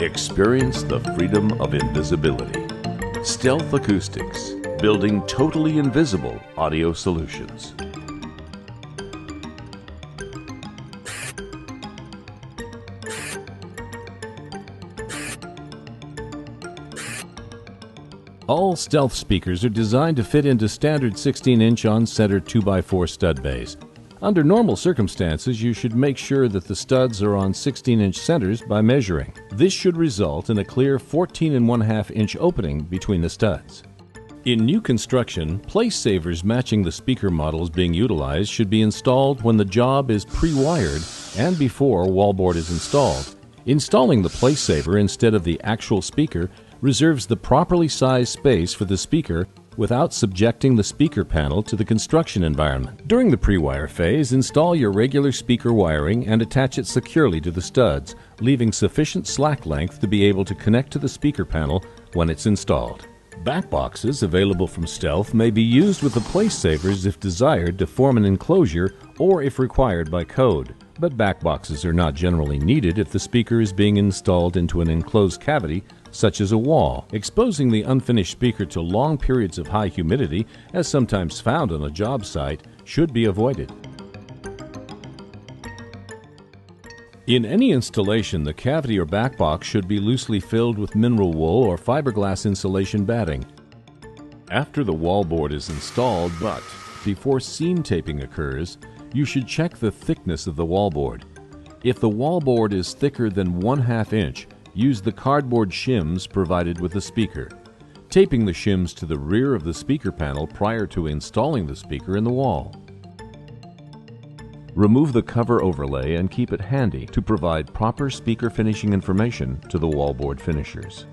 Experience the freedom of invisibility. Stealth Acoustics, building totally invisible audio solutions. All Stealth speakers are designed to fit into standard 16-inch on-center 2x4 stud bays. Under normal circumstances, you should make sure that the studs are on 16-inch centers by measuring. This should result in a clear 14.5-inch opening between the studs. In new construction, place savers matching the speaker models being utilized should be installed when the job is pre-wired and before wallboard is installed. Installing the place saver instead of the actual speaker reserves the properly sized space for the speaker without subjecting the speaker panel to the construction environment. During the pre-wire phase, install your regular speaker wiring and attach it securely to the studs, leaving sufficient slack length to be able to connect to the speaker panel when it's installed. Back boxes available from Stealth may be used with the place savers if desired to form an enclosure or if required by code. But back boxes are not generally needed if the speaker is being installed into an enclosed cavity such as a wall. Exposing the unfinished speaker to long periods of high humidity, as sometimes found on a job site, should be avoided. In any installation, the cavity or back box should be loosely filled with mineral wool or fiberglass insulation batting. After the wallboard is installed, but before seam taping occurs, you should check the thickness of the wallboard. If the wallboard is thicker than 1/2 inch, use the cardboard shims provided with the speaker, taping the shims to the rear of the speaker panel prior to installing the speaker in the wall. Remove the cover overlay and keep it handy to provide proper speaker finishing information to the wallboard finishers.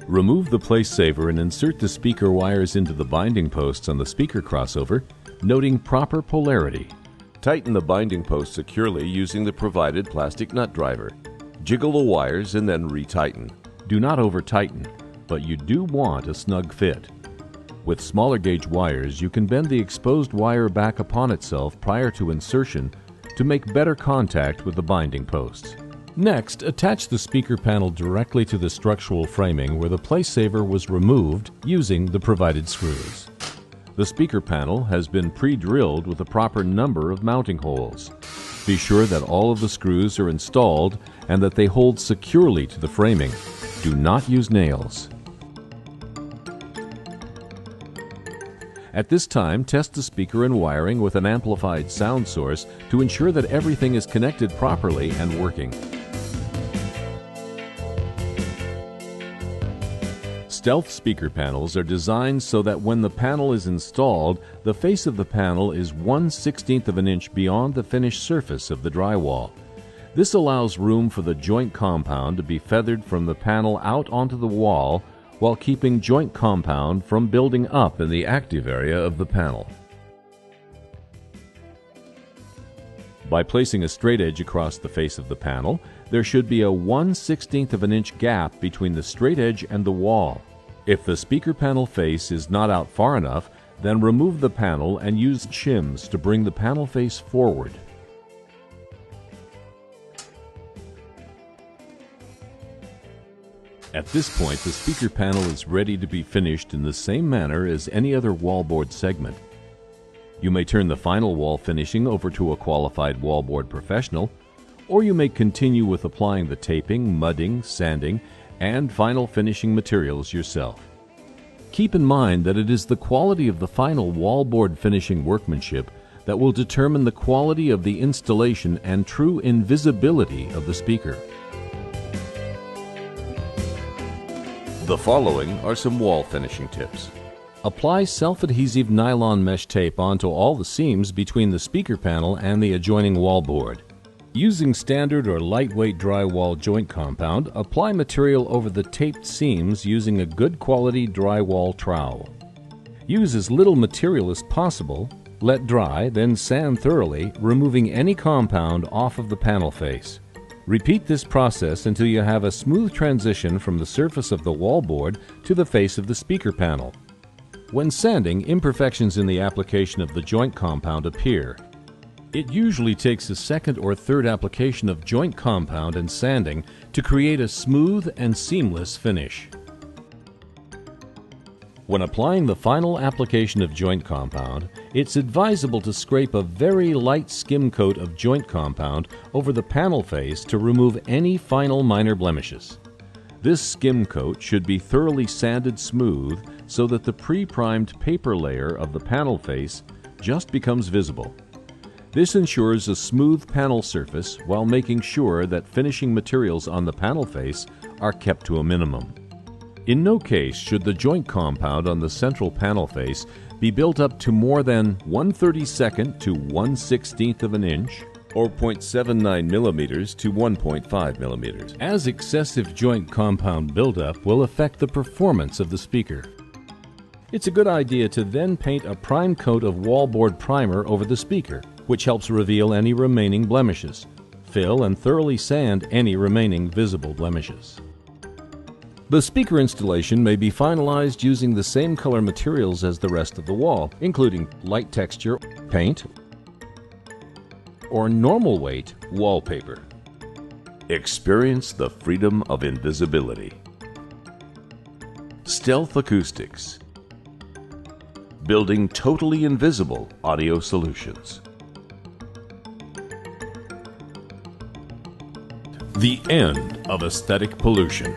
Remove the place saver and insert the speaker wires into the binding posts on the speaker crossover, noting proper polarity. Tighten the binding post securely using the provided plastic nut driver. Jiggle the wires and then retighten. Do not over-tighten, but you do want a snug fit. With smaller gauge wires, you can bend the exposed wire back upon itself prior to insertion to make better contact with the binding posts. Next, attach the speaker panel directly to the structural framing where the place saver was removed using the provided screws. The speaker panel has been pre-drilled with the proper number of mounting holes. Be sure that all of the screws are installed and that they hold securely to the framing. Do not use nails. At this time, test the speaker and wiring with an amplified sound source to ensure that everything is connected properly and working. Stealth speaker panels are designed so that when the panel is installed, the face of the panel is 1/16 of an inch beyond the finished surface of the drywall. This allows room for the joint compound to be feathered from the panel out onto the wall while keeping joint compound from building up in the active area of the panel. By placing a straight edge across the face of the panel, there should be a 1/16 of an inch gap between the straight edge and the wall. If the speaker panel face is not out far enough, then remove the panel and use shims to bring the panel face forward. At this point, the speaker panel is ready to be finished in the same manner as any other wallboard segment. You may turn the final wall finishing over to a qualified wallboard professional, or you may continue with applying the taping, mudding, sanding, and final finishing materials yourself. Keep in mind that it is the quality of the final wallboard finishing workmanship that will determine the quality of the installation and true invisibility of the speaker. The following are some wall finishing tips. Apply self-adhesive nylon mesh tape onto all the seams between the speaker panel and the adjoining wallboard. Using standard or lightweight drywall joint compound, apply material over the taped seams using a good quality drywall trowel. Use as little material as possible, let dry, then sand thoroughly, removing any compound off of the panel face. Repeat this process until you have a smooth transition from the surface of the wallboard to the face of the speaker panel. When sanding, imperfections in the application of the joint compound appear. It usually takes a second or third application of joint compound and sanding to create a smooth and seamless finish. When applying the final application of joint compound, it's advisable to scrape a very light skim coat of joint compound over the panel face to remove any final minor blemishes. This skim coat should be thoroughly sanded smooth so that the pre-primed paper layer of the panel face just becomes visible. This ensures a smooth panel surface while making sure that finishing materials on the panel face are kept to a minimum. In no case should the joint compound on the central panel face be built up to more than 1/32 to 1/16 of an inch or 0.79 millimeters to 1.5 millimeters, as excessive joint compound buildup will affect the performance of the speaker. It's a good idea to then paint a prime coat of wallboard primer over the speaker, which helps reveal any remaining blemishes. Fill and thoroughly sand any remaining visible blemishes. The speaker installation may be finalized using the same color materials as the rest of the wall, including light texture paint or normal weight wallpaper. Experience the freedom of invisibility. Stealth Acoustics. Building totally invisible audio solutions. The end of aesthetic pollution.